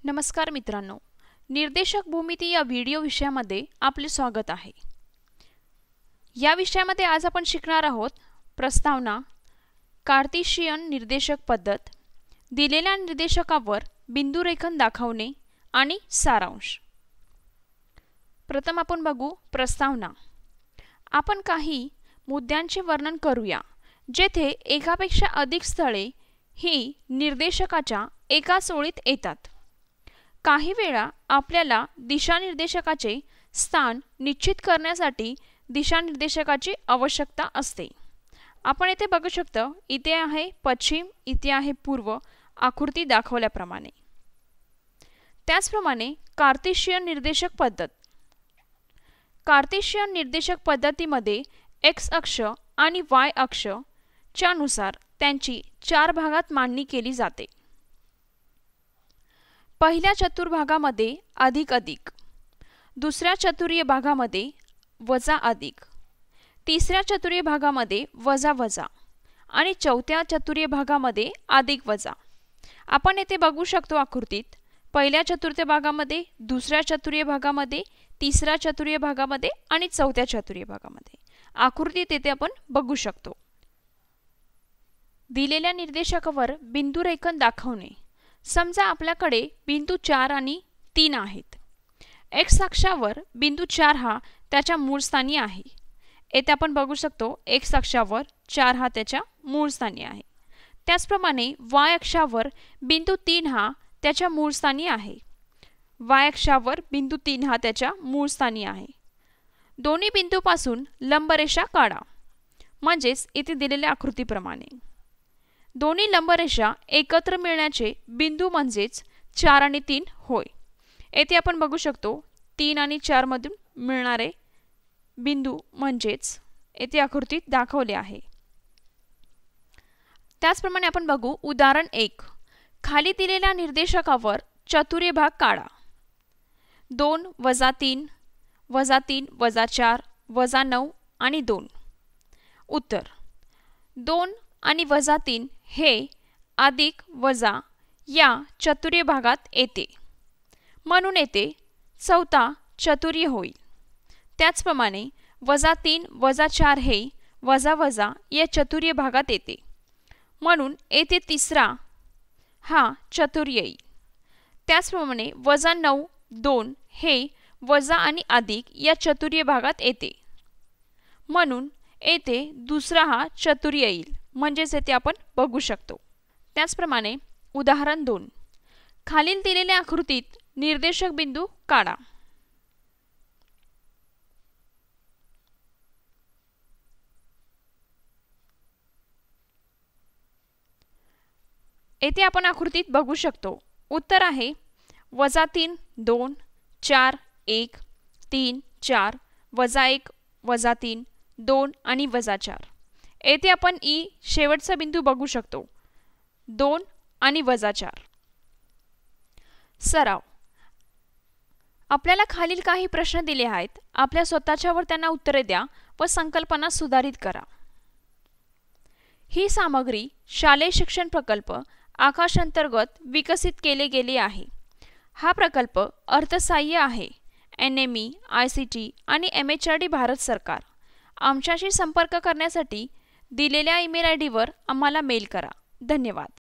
नमस्कार मित्रांनो, निर्देशक भूमिती या व्हिडिओ विषयामध्ये आपले स्वागत आहे। या विषयामध्ये आज आपण शिकणार आहोत प्रस्तावना, कार्टेशियन निर्देशक पद्धत, दिलेल्या निर्देशकावर बिंदुरेखन दाखवणे आणि सारांश। प्रथम आपण बघू प्रस्तावना। आपण काही मुद्द्यांचे वर्णन करूया जेथे एकापेक्षा अधिक स्थळे ही निर्देशकाच्या एकाच ओळीत येतात। काही वेळा आपल्याला दिशानिर्देशकाचे स्थान निश्चित करण्यासाठी दिशानिर्देशकाची आवश्यकता असते। आपण येथे बघू शकतो, इथे आहे पश्चिम, इथे आहे पूर्व, आकृती दाखवल्याप्रमाणे। त्याचप्रमाणे कार्टेशियन निर्देशक पद्धत। कार्टेशियन निर्देशक पद्धतीमध्ये x अक्ष आणि y अक्ष च्या नुसार त्यांची 4 भागात मांडणी केली जाते। पहिल्या चतुर्भागामध्ये अधिक अधिक, दुसऱ्या चतुर्भुज भागामध्ये वजा अधिक, तिसऱ्या चतुर्भुज भागामध्ये वजा वजा आणि चौथ्या चतुर्भुज भागामध्ये अधिक वजा। आपण येथे बघू शकतो आकृतीत पहिल्या चतुर्थ भागामध्ये, दुसऱ्या चतुर्भुज भागामध्ये, तिसऱ्या चतुर्भुज भागामध्ये आणि चौथ्या चतुर्भुज भागामध्ये आकृतीत येथे आपण बघू शकतो। दिलेल्या निर्देशकावर बिंदुरेखन दाखवणे। समजा आपल्याकडे बिंदू 4 आणि 3 आहेत। x अक्षावर बिंदू 4 हा त्याच्या मूळ स्थानी आहे। येथे आपण बघू शकतो x अक्षावर 4 हा त्याच्या मूळ स्थानी आहे। त्याचप्रमाणे y अक्षावर बिंदू 3 हा त्याच्या मूळ स्थानी आहे। y अक्षावर बिंदू 3 हा त्याच्या मूळ स्थानी आहे। दोन्ही बिंदूपासून लंबरेषा काढा, म्हणजेच इथे दिलेल्या आकृतीप्रमाणे। दोन्ही लंबरेषा एकत्र मिळण्याचे बिंदू म्हणजेच 4 आणि 3 होय। येथे आपण बघू शकतो 3 आणि 4 मधून मिळणारे बिंदू म्हणजेच येथे आकृतीत दाखवले आहे। त्याचप्रमाणे आपण बघू उदाहरण 1। खाली दिलेल्या निर्देशकावर चतुर्भुज भाग काढा। 2 वजा 3 वजा 3 वजा 4 वजा 9 आणि 2। उत्तर 2 आणि वजा 3 हे अधिक वजा या चतुर्भुज भागात येते, म्हणून येथे चौथा चतुर्भुज होईल। त्याचप्रमाणे वजा 3 वजा 4 हे वजा वजा या चतुर्भुज भागात येते, म्हणून येथे तिसरा हा चतुर्भुज येईल। त्याचप्रमाणे वजा 9 2 हे वजा आणि अधिक या चतुर्भुज भागात येते, म्हणून येथे दुसरा हा चतुर्भुज येईल, म्हणजेच येथे आपण बघू शकतो। त्याचप्रमाणे उदाहरण 2। खालील दिलेल्या आकृतीत निर्देशक बिंदू काढा। येथे आपण आकृतीत बघू शकतो उत्तर आहे वजा 3 2 4 1 3 4 वजा 1 वजा 3 2 आणि वजा 4। येथे आपण ई शेवटचा बिंदू बघू शकतो 2 आणि वजा 4। सराव। आपल्याला खालील काही प्रश्न दिले आहेत, आपल्या स्वतःच्यावर त्यांना उत्तरे द्या व संकल्पना सुधारित करा। ही सामग्री शालेय शिक्षण प्रकल्प आकाश अंतर्गत विकसित केले गेले आहे। हा प्रकल्प अर्थसहाय्य आहे NME, ICT आणि MHRD भारत सरकार। आमच्याशी संपर्क करण्यासाठी दिलेल्या ईमेल ID वर आम्हाला मेल करा। धन्यवाद।